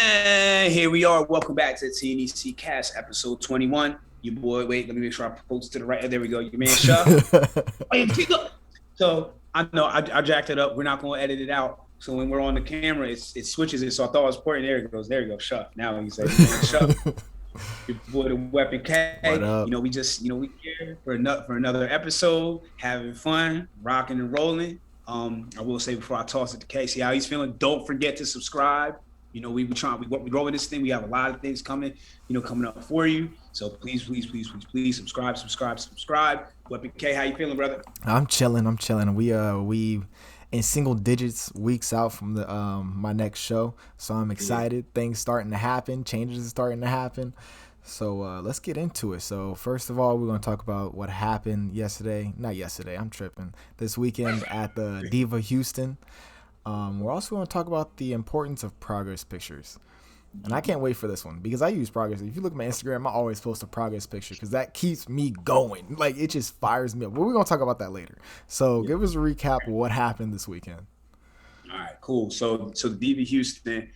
And here we are. Welcome back to the TNEC Cast, episode 21. Your boy, wait, let me make sure I post to the right. There we go. Your man, Shuff. So I know I jacked it up. We're not going to edit it out. So when we're on the camera, it switches it. So I thought it was important. There it goes. There you go. Shuff. Now you say, man, Shuff. Your boy, the Weapon What K. up? We just, we here for another episode, having fun, rocking and rolling. I will say before I toss it to K, see how he's feeling. Don't forget to subscribe. We rolling this thing. We have a lot of things coming, coming up for you. So please subscribe. Weapon K, how you feeling, brother? I'm chilling. I'm chilling. We in single digits weeks out from the my next show, so I'm Yeah. excited. Things starting to happen. Changes are starting to happen. So let's get into it. So first of all, we're gonna talk about what happened yesterday. Not yesterday. I'm tripping. This weekend at the Diva Houston. We're also going to talk about the importance of progress pictures. And I can't wait for this one because I use progress. If you look at my Instagram, I always post a progress picture because that keeps me going. Like, it just fires me up. But we're going to talk about that later. So Yeah. give us a recap of what happened this weekend. All right, cool. So the DV Houston,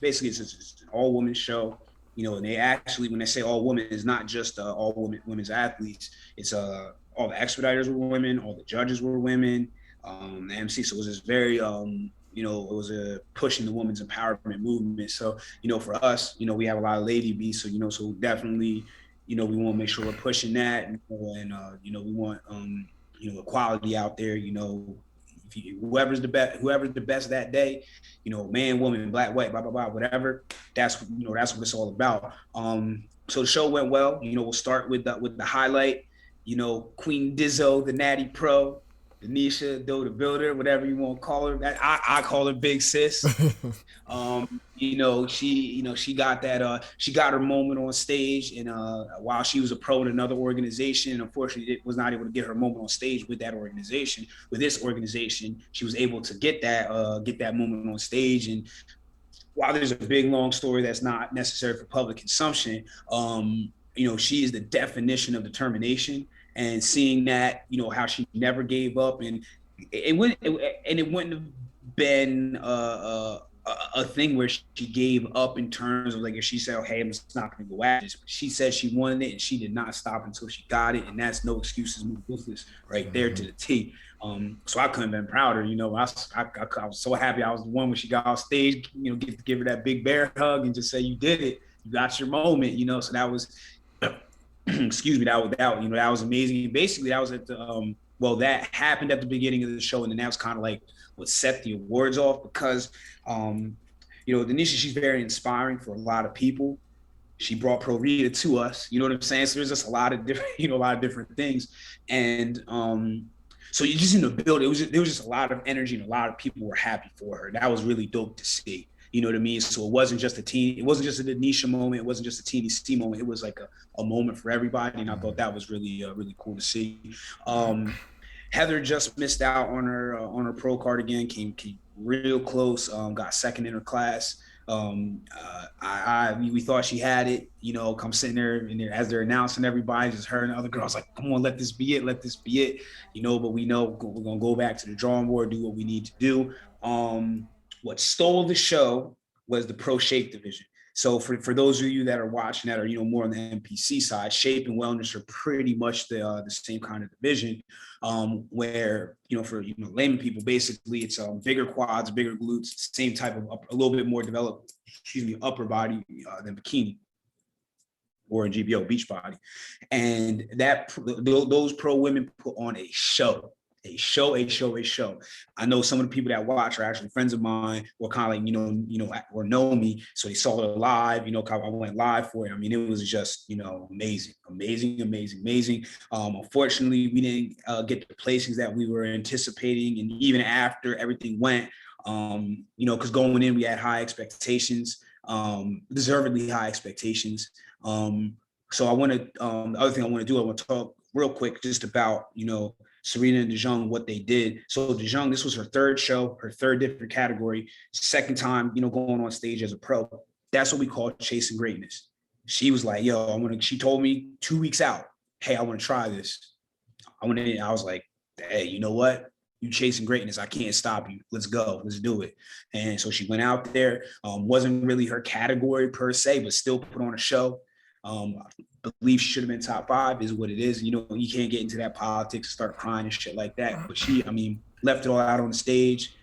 it's an all woman show. And they actually, when they say all women, it's not just all women's athletes. It's all the expediters were women, all the judges were women, the MC. So it was this very it was a pushing the women's empowerment movement. So for us, we have a lot of lady bees. So definitely, we want to make sure we're pushing that, we want equality out there. Whoever's the best that day, man, woman, black, white, blah blah blah, whatever. That's what it's all about. So the show went well. We'll start with the highlight. Queen Dizzo, the Natty Pro, Denisha Doe the Builder, whatever you want to call her. That I call her Big Sis. She got she got her moment on stage, and while she was a pro in another organization, unfortunately, it was not able to get her moment on stage with that organization. With this organization, she was able to get that moment on stage. And while there's a big long story that's not necessary for public consumption, she is the definition of determination. And seeing that, how she never gave up, and it wouldn't have been a thing where she gave up in terms of, like, if she said, "Oh, hey, I'm just not going to go at this," but she said she wanted it and she did not stop until she got it, and that's no excuses, move ruthless, right there to the T. So I couldn't have been prouder. I was so happy. I was the one when she got off stage, get to give her that big bear hug and just say, "You did it. You got your moment." So that was, excuse me, that was amazing. Basically, that was at the that happened at the beginning of the show, and then that was kind of like what set the awards off, because Denisha, she's very inspiring for a lot of people. She brought Pro Rita to us, you know what I'm saying? So there's just a lot of different, a lot of different things. And so you just in the build, there was just a lot of energy, and a lot of people were happy for her. That was really dope to see. You know what I mean? So it wasn't just a Denisha moment. It wasn't just a TDC moment. It was like a moment for everybody. And I thought that was really, really cool to see. Heather just missed out on her pro card again. Came real close. Got second in her class. We thought she had it. Come sitting there as they're announcing everybody, just her and the other girls like, "Come on, let this be it. Let this be it." But we know we're gonna go back to the drawing board, do what we need to do. What stole the show was the pro shape division. So for those of you that are watching that are more on the NPC side, shape and wellness are pretty much the same kind of division, where for layman people, basically it's bigger quads, bigger glutes, same type of a little bit more developed, upper body than bikini or a GBO beach body, and those pro women put on a show. A show. I know some of the people that watch are actually friends of mine, or kind of like, or know me, so they saw it live. I went live for it. I mean, it was just amazing. Unfortunately, we didn't get the placings that we were anticipating, and even after everything went, because going in we had high expectations, deservedly high expectations. So the other thing I want to do, I want to talk real quick just about Serena and DeJong, what they did. So DeJong, this was her third show, her third different category, second time, going on stage as a pro. That's what we call chasing greatness. She was like, "Yo, she told me 2 weeks out, hey, I want to try this. I was like, hey, you know what? You chasing greatness. I can't stop you. Let's go. Let's do it. And so she went out there. Wasn't really her category per se, but still put on a show. I believe she should have been top five, is what it is. You know, you can't get into that politics and start crying and shit like that. But she, I mean, left it all out on the stage.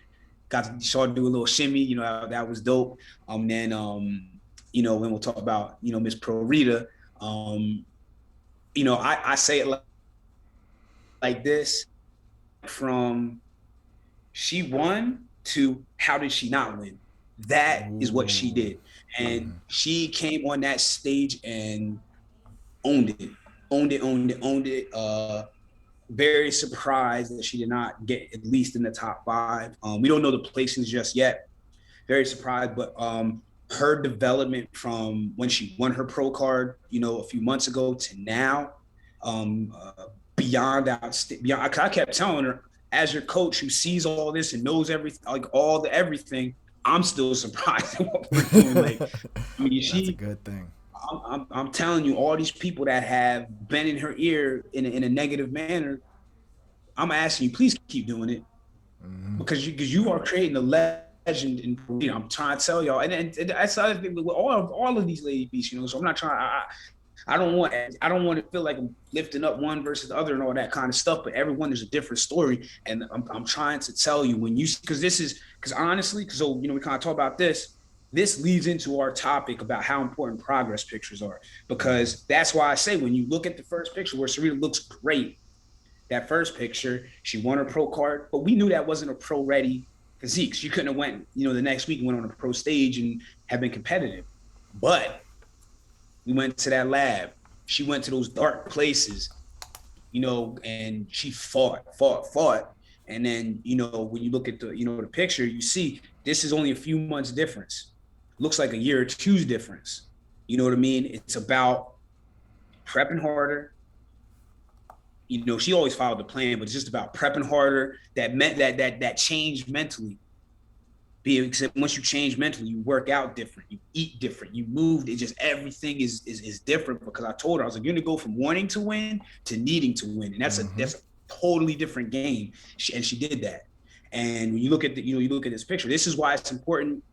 Got to saw her do a little shimmy. You know, that was dope. Then you know, when we'll talk about, you know, Miss Pro Rita, you know, I say it like this, from she won to how did she not win? That is what she Ooh. did. And she came on that stage and owned it, owned it, owned it, owned it. Very surprised that she did not get at least in the top five. We don't know the placings just yet. Very surprised, but her development from when she won her pro card, you know, a few months ago to now, beyond beyond. I kept telling her, as your coach who sees all this and knows everything, like all the everything, I'm still surprised at what we're doing. Like, I mean, That's a good thing. I'm telling you, all these people that have been in her ear in a negative manner, I'm asking you, please keep doing it, Mm-hmm. because you are creating a legend. In, you know, I'm trying to tell y'all, and that's the other thing with all of these lady beasts, you know. So I'm not trying. I don't want to feel like I'm lifting up one versus the other and all that kind of stuff. But everyone is a different story, and I'm trying to tell you, when you, because honestly, because so you know, we kind of talk about this. This leads into our topic about how important progress pictures are, because that's why I say, when you look at the first picture where Serena looks great, that first picture, she won her pro card, but we knew that wasn't a pro ready physique. She couldn't have went, you know, the next week and went on a pro stage and have been competitive. But we went to that lab. She went to those dark places, you know, and she fought. And then, you know, when you look at the, you know, the picture, you see this is only a few months difference. Looks like a year or two's difference. You know what I mean? It's about prepping harder. You know, she always followed the plan, but it's just about prepping harder. That meant that changed mentally. Because once you change mentally, you work out different, you eat different, you move. It just, everything is different. Because I told her, I was like, you're gonna go from wanting to win to needing to win, and Mm-hmm. that's a totally different game. And she did that. And when you look at the, you know, you look at this picture, this is why it's important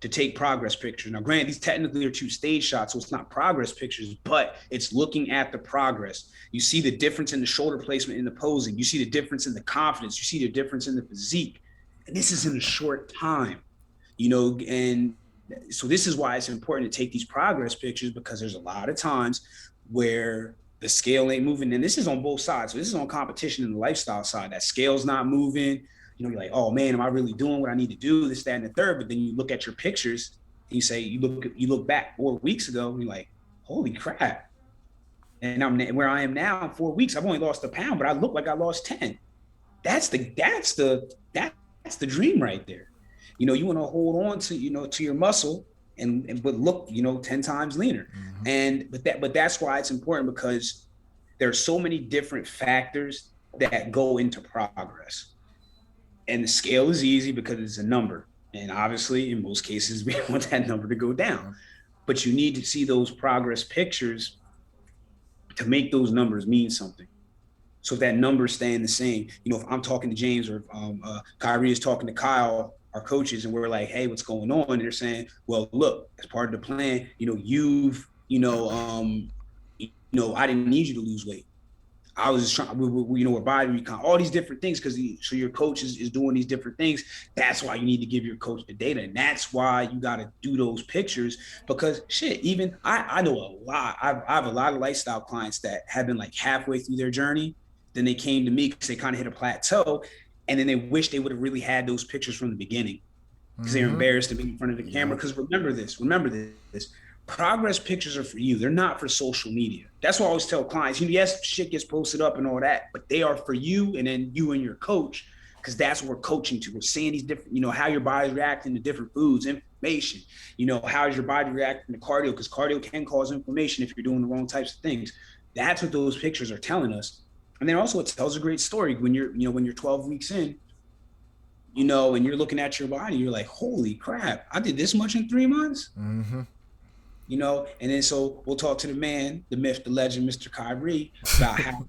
to take progress pictures. Now, granted, these technically are two stage shots, so it's not progress pictures, but it's looking at the progress. You see the difference in the shoulder placement in the posing. You see the difference in the confidence. You see the difference in the physique. And this is in a short time, you know, and so this is why it's important to take these progress pictures, because there's a lot of times where the scale ain't moving. And this is on both sides. So this is on competition and the lifestyle side. That scale's not moving. You know, you're like, oh man, am I really doing what I need to do? This, that, and the third. But then you look at your pictures and you say, you look back 4 weeks ago, and you're like, holy crap. And I'm where I am now in 4 weeks. I've only lost a pound, but I look like I lost 10. That's the dream right there. You know, you want to hold on to, you know, to your muscle, and but look, you know, 10 times leaner. Mm-hmm. And but that's why it's important, because there's so many different factors that go into progress. And the scale is easy because it's a number. And obviously, in most cases, we want that number to go down. Yep. But you need to see those progress pictures to make those numbers mean something. So if that number is staying the same, you know, if I'm talking to James, or if Kyrie is talking to Kyle, our coaches, and we're like, hey, what's going on? And they're saying, well, look, as part of the plan, you know, I didn't need you to lose weight. I was just trying, you know, we're body recon, all these different things, because so your coach is doing these different things. That's why you need to give your coach the data. And that's why you got to do those pictures, because shit, even I know a lot. I have a lot of lifestyle clients that have been like halfway through their journey. Then they came to me because they kind of hit a plateau. And then they wish they would have really had those pictures from the beginning, because they're Mm-hmm. embarrassed to be in front of the camera. Yep. Because remember this. Progress pictures are for you. They're not for social media. That's why I always tell clients, you know, yes, shit gets posted up and all that, but they are for you, and then you and your coach, because that's what we're coaching to. We're seeing these different, you know, how your body's reacting to different foods, information, you know, how is your body reacting to cardio, because cardio can cause inflammation if you're doing the wrong types of things. That's what those pictures are telling us. And then also it tells a great story when you're 12 weeks in, you know, and you're looking at your body, you're like, holy crap, I did this much in 3 months, Mm-hmm. you know. And then so we'll talk to the man, the myth, the legend, Mr. Kyrie, about how,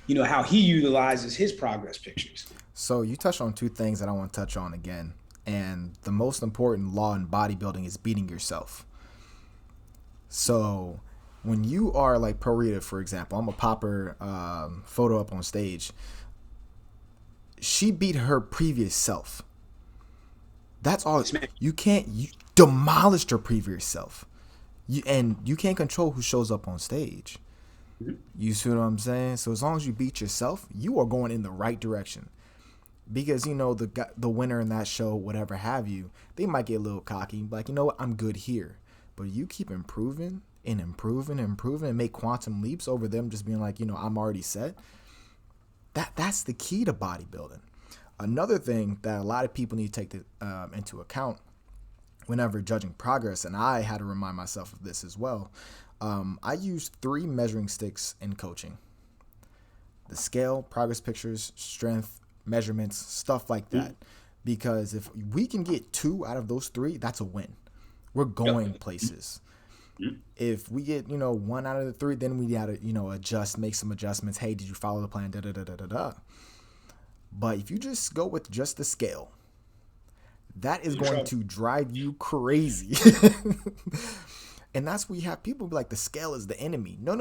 you know, how he utilizes his progress pictures. So you touched on two things that I want to touch on again. And the most important law in bodybuilding is beating yourself. So when you are like Pro Rita, for example, I'm a popper photo up on stage. She beat her previous self. That's all. You can't. You demolished her previous self. And you can't control who shows up on stage. You see what I'm saying? So as long as you beat yourself, you are going in the right direction. Because the winner in that show, whatever have you, they might get a little cocky, like, you know what, I'm good here. But you keep improving and improving and improving and make quantum leaps over them just being like, I'm already set. That's the key to bodybuilding. Another thing that a lot of people need to take into account whenever judging progress, and I had to remind myself of this as well, I use 3 measuring sticks in coaching: the scale, progress pictures, strength, measurements, stuff like that. Because if we can get 2 out of those 3, that's a win. We're going places. If we get, 1 out of the 3, then we gotta, adjust, make some adjustments. Hey, did you follow the plan? Da da da da da da. But if you just go with just the scale, that is going to drive you crazy. And that's where you have people be like, the scale is the enemy. No.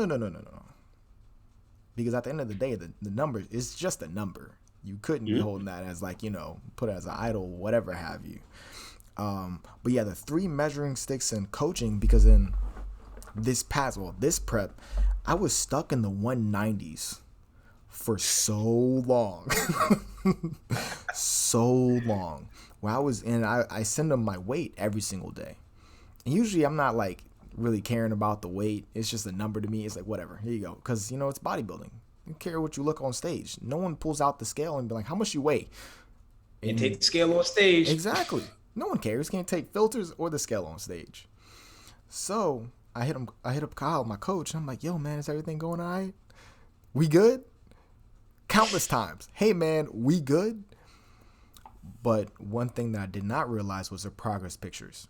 Because at the end of the day, the number is just a number. You couldn't be holding that as like, put it as an idol, whatever have you. But yeah, the 3 measuring sticks in coaching, because in this prep, I was stuck in the 190s for so long. So long. Where I send them my weight every single day. And usually I'm not like really caring about the weight. It's just a number to me. It's like, whatever, here you go. Because, it's bodybuilding. You care what you look on stage. No one pulls out the scale and be like, how much you weigh? And take the scale on stage. Exactly. No one cares. Can't take filters or the scale on stage. So I hit up Kyle, my coach, and I'm like, yo, man, is everything going all right? We good? Countless times. Hey, man, we good? But one thing that I did not realize was the progress pictures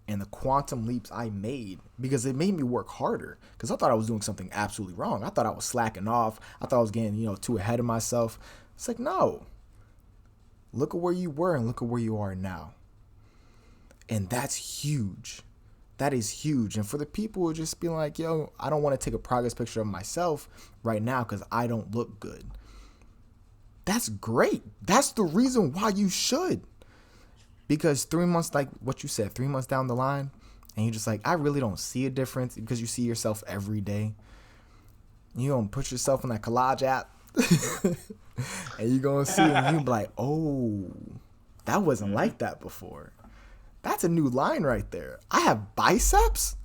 and the quantum leaps I made, because it made me work harder, because I thought I was doing something absolutely wrong. I thought I was slacking off. I thought I was getting, too ahead of myself. It's like, no. Look at where you were and look at where you are now. And that's huge. That is huge. And for the people who just be like, yo, I don't want to take a progress picture of myself right now because I don't look good. That's great. That's the reason why you should. Because 3 months, like what you said, 3 months down the line, and you're just like, I really don't see a difference, because you see yourself every day. You don't put yourself in that collage app. And you're going to see it, and you be like, oh, that wasn't like that before. That's a new line right there. I have biceps?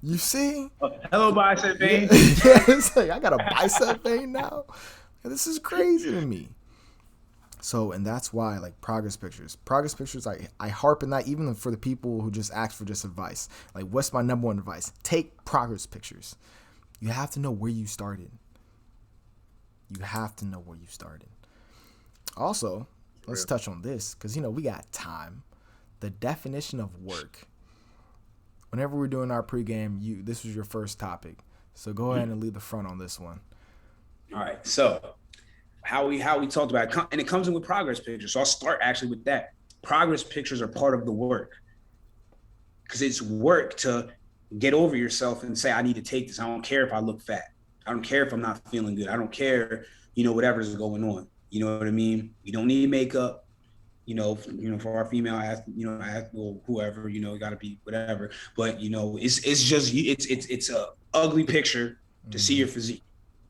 You see? Hello, bicep vein. Yeah, it's like, I got a bicep vein now? This is crazy to me. So, and that's why, like, progress pictures, I harp on that even for the people who just ask for just advice. Like, what's my number 1 advice? Take progress pictures. You have to know where you started. Also, let's touch on this, because, we got time. The definition of work. Whenever we're doing our pregame, this was your first topic. So go ahead and lead the front on this one. All right. So how we talked about it, and it comes in with progress pictures. So I'll start actually with that. Progress pictures are part of the work, because it's work to get over yourself and say, I need to take this. I don't care if I look fat. I don't care if I'm not feeling good. I don't care, whatever's going on. You know what I mean? You don't need makeup. For our female whoever, got to be whatever. But it's a ugly picture to see your physique.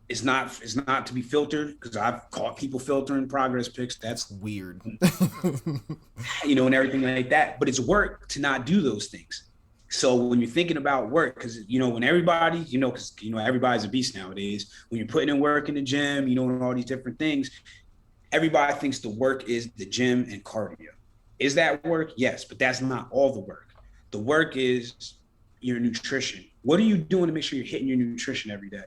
It's not to be filtered, because I've caught people filtering progress pics. That's weird. And everything like that. But it's work to not do those things. So when you're thinking about work, because when everybody, because everybody's a beast nowadays. When you're putting in work in the gym, and all these different things, everybody thinks the work is the gym and cardio. Is that work? Yes, but that's not all the work. The work is your nutrition. What are you doing to make sure you're hitting your nutrition every day?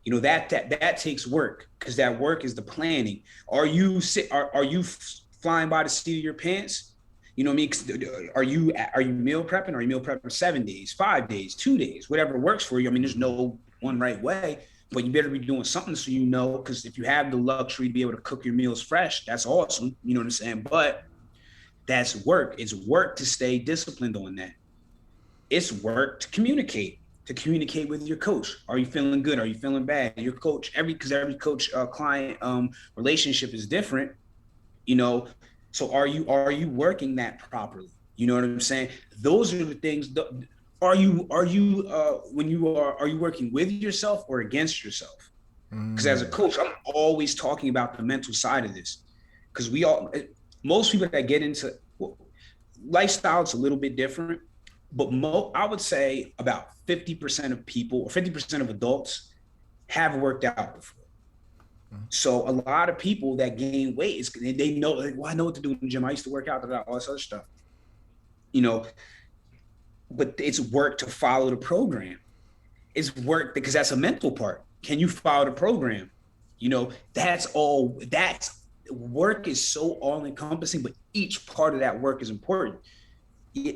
That takes work, because that work is the planning. Are you flying by the seat of your pants? You know what I mean? Are you meal prepping? Are you meal prepping for 7 days, 5 days, 2 days, whatever works for you? I mean, there's no one right way. but you better be doing something so you know, because if you have the luxury to be able to cook your meals fresh, that's awesome. You know what I'm saying? But that's work. It's work to stay disciplined on that. It's work to communicate with your coach. Are you feeling good? Are you feeling bad? Your coach, because every coach client relationship is different, you know. So are you working that properly? You know what I'm saying? Those are the things. Are you when you are you working with yourself or against yourself? Because as a Mm. coach, I'm always talking about the mental side of this. Because most people that get into lifestyle, it's a little bit different, but I would say about 50% of people or 50% of adults have worked out before. So a lot of people that gain weight is they know, like, well, I know what to do in the gym. I used to work out, all this other stuff, you know. But it's work to follow the program. It's work because that's a mental part. Can you follow the program? You know, that's all. That's work is so all encompassing, but each part of that work is important.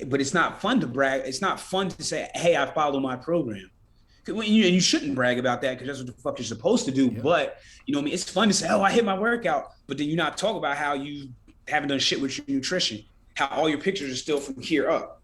But it's not fun to brag. It's not fun to say, "Hey, I follow my program." You shouldn't brag about that because that's what the fuck you're supposed to do. Yep. But you know what I mean? It's fun to say, oh, I hit my workout, but then you not talk about how you haven't done shit with your nutrition, how all your pictures are still from here up.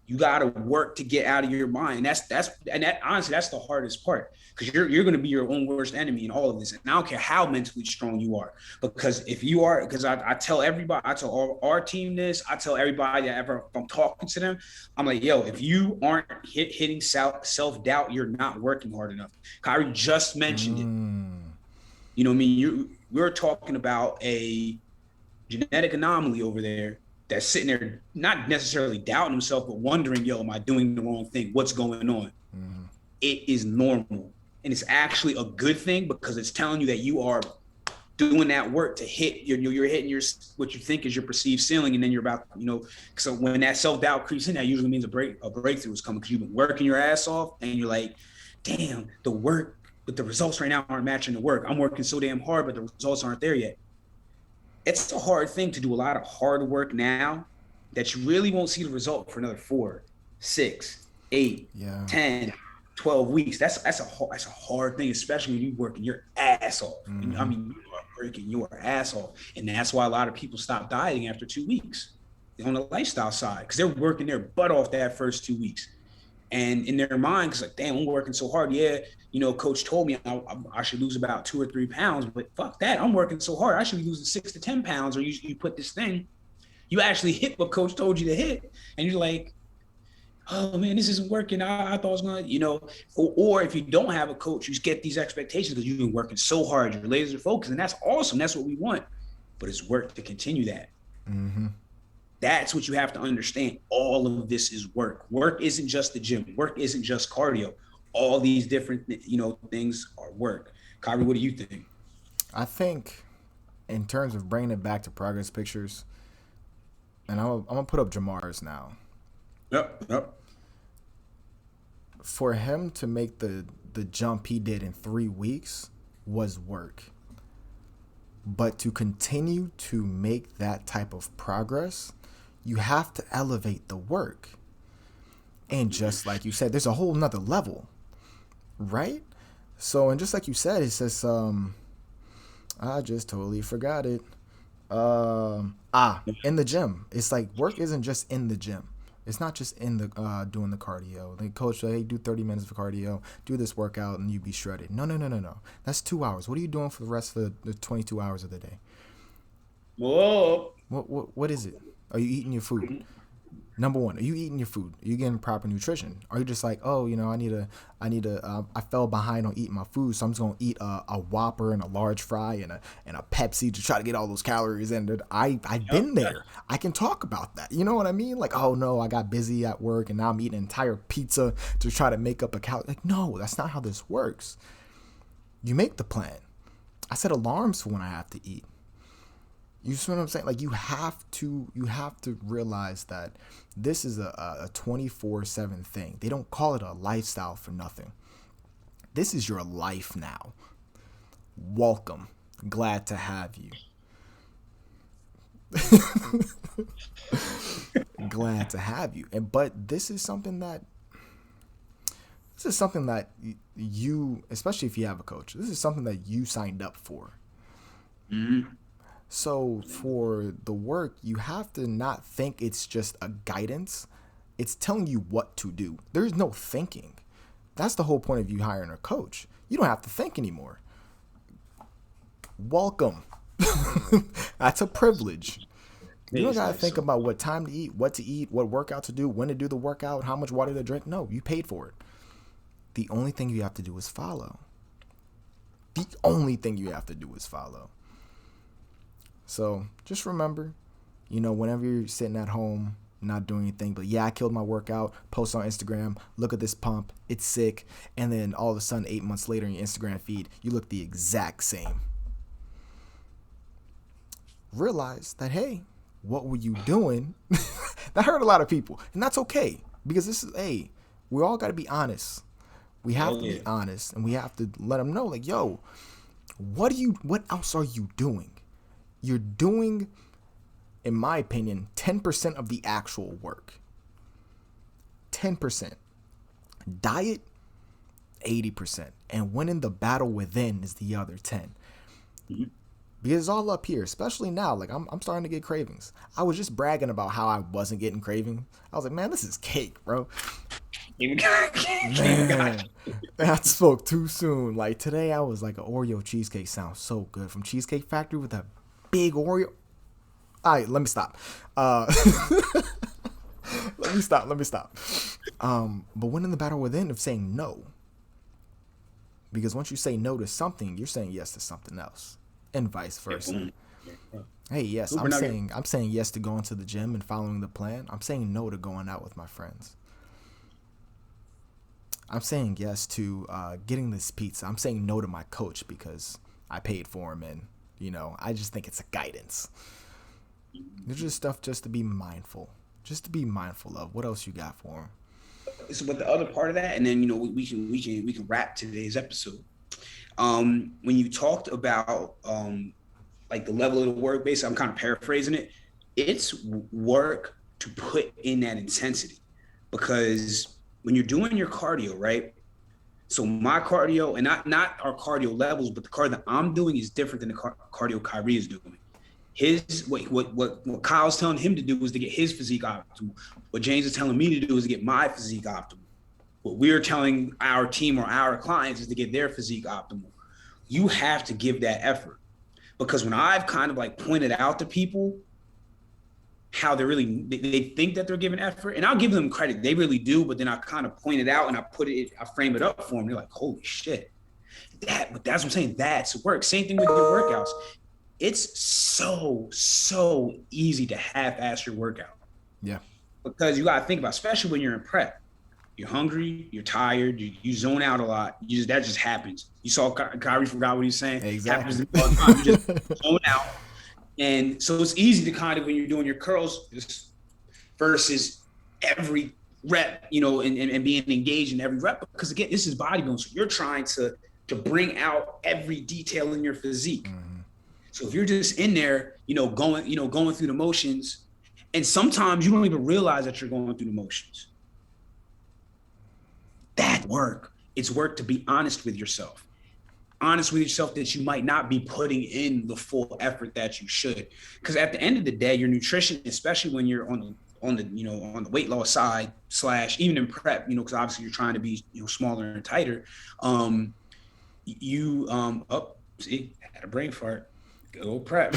You got to work to get out of your mind. That honestly, that's the hardest part because you're going to be your own worst enemy in all of this. And I don't care how mentally strong you are, because if you are, because I tell everybody, I tell all our team this, I tell everybody that ever if I'm talking to them, I'm like, yo, if you aren't hitting self doubt, you're not working hard enough. Kyrie just mentioned it. Mm. You know what I mean? We're talking about a genetic anomaly over there that's sitting there not necessarily doubting himself, but wondering, yo, am I doing the wrong thing? What's going on? Mm-hmm. It is normal. And it's actually a good thing because it's telling you that you are doing that work to hit you're hitting your what you think is your perceived ceiling, and then you're about, you know. So when that self-doubt creeps in, that usually means a breakthrough is coming because you've been working your ass off and you're like, damn, the work, but the results right now aren't matching the work. I'm working so damn hard, but the results aren't there yet. It's a hard thing to do a lot of hard work now that you really won't see the result for another 4, 6, 8, Yeah. 10, 12 weeks. That's a hard thing, especially when you're working your ass off. I Mm-hmm. mean, you are working your ass off. And that's why a lot of people stop dieting after 2 weeks on the lifestyle side, because they're working their butt off that first 2 weeks. And in their mind, because like, damn, I'm working so hard. Yeah, you know, coach told me I should lose about 2 or 3 pounds, but fuck that. I'm working so hard. I should be losing 6 to 10 pounds. Or you put this thing, you actually hit what coach told you to hit. And you're like, oh man, this isn't working. I thought I was going to, you know, or if you don't have a coach, you get these expectations because you've been working so hard. You're laser focused, and that's awesome. That's what we want. But it's work to continue that. Mm-hmm. That's what you have to understand. All of this is work. Work isn't just the gym. Work isn't just cardio. All these different, you know, things are work. Kyrie, what do you think? I think in terms of bringing it back to progress pictures, and I'm gonna put up Jamar's now. Yep, yep. For him to make the jump he did in 3 weeks was work. But to continue to make that type of progress, you have to elevate the work. And just like you said, there's a whole nother level, right? So, and just like you said, it says, I just totally forgot it. In the gym. It's like work isn't just in the gym. It's not just in the doing the cardio. The coach, hey, do 30 minutes of cardio, do this workout, and you be shredded. No, no, no, no, no. That's 2 hours. What are you doing for the rest of the 22 hours of the day? Whoa. What is it? Are you eating your food? Number one, are you eating your food? Are you getting proper nutrition? Are you just like, oh, you know, I fell behind on eating my food, so I'm just gonna eat a Whopper and a large fry and a Pepsi to try to get all those calories in. I've Yep. been there. I can talk about that. You know what I mean? Like, oh no, I got busy at work and now I'm eating an entire pizza to try to make up a calorie. Like, no, that's not how this works. You make the plan. I set alarms for when I have to eat. You see what I'm saying? Like you have to realize that this is a 24/7 thing. They don't call it a lifestyle for nothing. This is your life now. Welcome. Glad to have you. Glad to have you. And but this is something that This is something that you, especially if you have a coach, this is something that you signed up for. Mm-hmm. So for the work, you have to not think it's just a guidance. It's telling you what to do. There's no thinking. That's the whole point of you hiring a coach. You don't have to think anymore. Welcome. That's a privilege. You don't gotta think about what time to eat, what workout to do, when to do the workout, how much water to drink. No, you paid for it. The only thing you have to do is follow. The only thing you have to do is follow. So just remember, whenever you're sitting at home, not doing anything, but yeah, I killed my workout, post on Instagram, look at this pump, it's sick, and then all of a sudden 8 months later in your Instagram feed, you look the exact same. Realize that, hey, what were you doing? That hurt a lot of people, and that's okay, because we all got to be honest. We have to be honest, and we have to let them know, like, yo, what else are you doing? You're doing, in my opinion, 10% of the actual work. 10%. Diet, 80%. And winning the battle within is the other 10. Mm-hmm. Because it's all up here, especially now. Like, I'm starting to get cravings. I was just bragging about how I wasn't getting craving. I was like, man, this is cake, bro. Man, I spoke too soon. Like, today I was like, an Oreo cheesecake sounds so good. From Cheesecake Factory with a big Oreo. All right, let me stop. Let me stop. But winning the battle within of saying no. Because once you say no to something, you're saying yes to something else. And vice versa. Hey, yes, I'm saying yes to going to the gym and following the plan. I'm saying no to going out with my friends. I'm saying yes to getting this pizza. I'm saying no to my coach because I paid for him, and I just think it's a guidance. There's just stuff just to be mindful of. What else you got for him? So, but the other part of that, and then we can wrap today's episode. When you talked about like the level of the work, basically, I'm kind of paraphrasing it. It's work to put in that intensity, because when you're doing your cardio, right? So my cardio, and not our cardio levels, but the cardio that I'm doing is different than the cardio Kyrie is doing. What Kyle's telling him to do is to get his physique optimal. What James is telling me to do is to get my physique optimal. What we're telling our team or our clients is to get their physique optimal. You have to give that effort, because when I've kind of like pointed out to people how they think that they're giving effort, and I'll give them credit, they really do, but then I kind of point it out and I frame it up for them. They're like, holy shit, but that's what I'm saying. That's work. Same thing with your workouts. It's so easy to half-ass your workout. Yeah. Because you got to think about, especially when you're in prep, you're hungry, you're tired, you zone out a lot. That just happens. You saw Kyrie forgot what he's saying. Exactly. Happens all the time. You just zone out. And so it's easy to kind of, when you're doing your curls versus every rep, and being engaged in every rep, because again, this is bodybuilding. So you're trying to bring out every detail in your physique. Mm-hmm. So if you're just in there, going through the motions, and sometimes you don't even realize that you're going through the motions. That work. It's work to be honest with yourself. Honest with yourself that you might not be putting in the full effort that you should. Because at the end of the day, your nutrition, especially when you're on the weight loss side / even in prep, because obviously you're trying to be smaller and tighter. Had a brain fart. Go prep.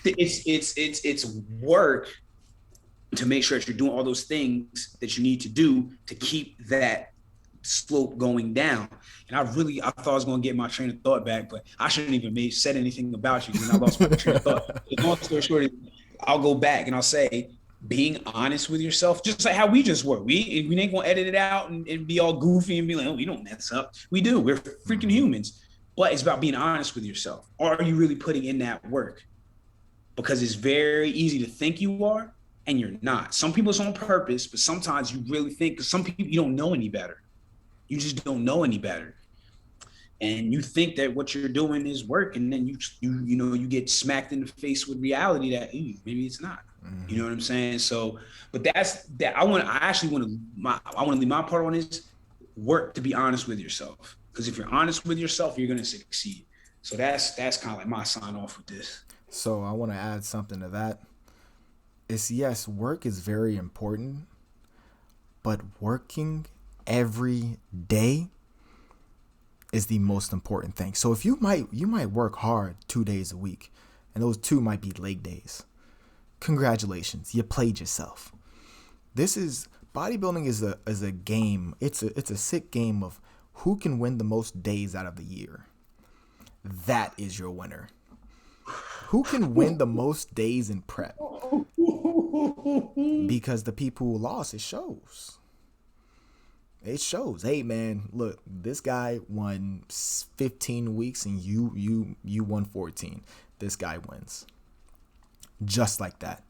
It's work to make sure that you're doing all those things that you need to do to keep that slope going down. And I thought I was going to get my train of thought back, but I shouldn't even said anything about you because I lost my train of thought. Long story short, I'll go back and I'll say, being honest with yourself, just like how we just were. We ain't going to edit it out and be all goofy and be like, oh, we don't mess up. We do. We're freaking humans. But it's about being honest with yourself. Are you really putting in that work? Because it's very easy to think you are, and you're not. Some people it's on purpose, but sometimes you really think, because some people you don't know any better. You just don't know any better. and you think that what you're doing is work, and then you get smacked in the face with reality that maybe it's not. You know what I'm saying? So, but that's that. I actually want to leave my part on this. Work to be honest with yourself, because if you're honest with yourself, you're gonna succeed. So that's kind of like my sign off with this. So I want to add something to that. It's yes, work is very important, but working every day is the most important thing. So if you might work hard 2 days a week, and those two might be leg days. Congratulations, you played yourself. This is bodybuilding is a game. It's a sick game of who can win the most days out of the year. That is your winner. Who can win the most days in prep? Because the people who lost, it shows. It shows. Hey man, look, this guy won 15 weeks and you won 14. This guy wins. Just like that.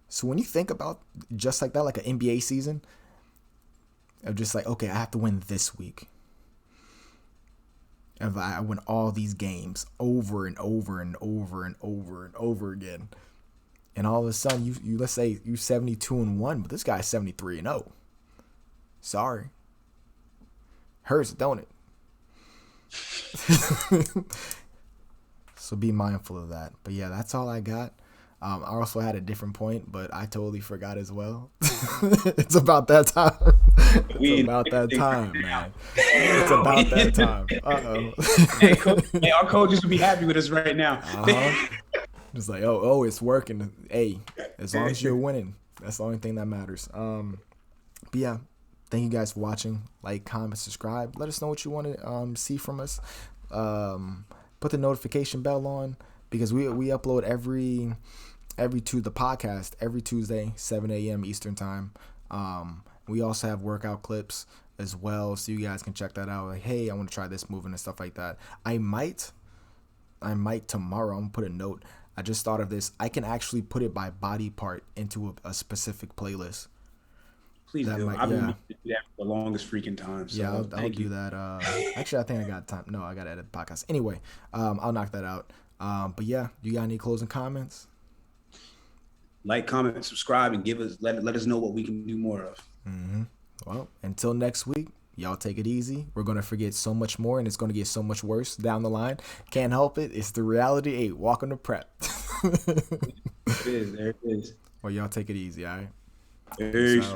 So when you think about just like that, like an NBA season, of just like, okay, I have to win this week. And I win all these games over and over and over and over and over again. And all of a sudden, you let's say you 72-1, but this guy's 73-0. Sorry. Hurts, don't it? So be mindful of that. But yeah, that's all I got. I also had a different point, but I totally forgot as well. It's about that time. It's about that time, man. It's about that time. Hey, our coaches would be happy with us right now. It's like, oh, it's working. Hey, as long as you're winning, that's the only thing that matters. But yeah, thank you guys for watching. Like, comment, subscribe. Let us know what you want to see from us. Put the notification bell on, because we upload every the podcast every Tuesday, 7 a.m. Eastern time. We also have workout clips as well, so you guys can check that out. Like, hey, I want to try this movement and stuff like that. I might tomorrow. I'm gonna put a note. I just thought of this. I can actually put it by body part into a specific playlist. Please do. I've been meaning to do that for the longest freaking time. So yeah, I'll do that. Actually, I think I got time. No, I got to edit the podcast. Anyway, I'll knock that out. But yeah, you got any closing comments? Like, comment, subscribe, and let us know what we can do more of. Well, until next week, y'all take it easy. We're going to forget so much more, and it's going to get so much worse down the line. Can't help it. It's the reality. Hey, welcome to prep. It is. There it is. Well, y'all take it easy, all right? Peace.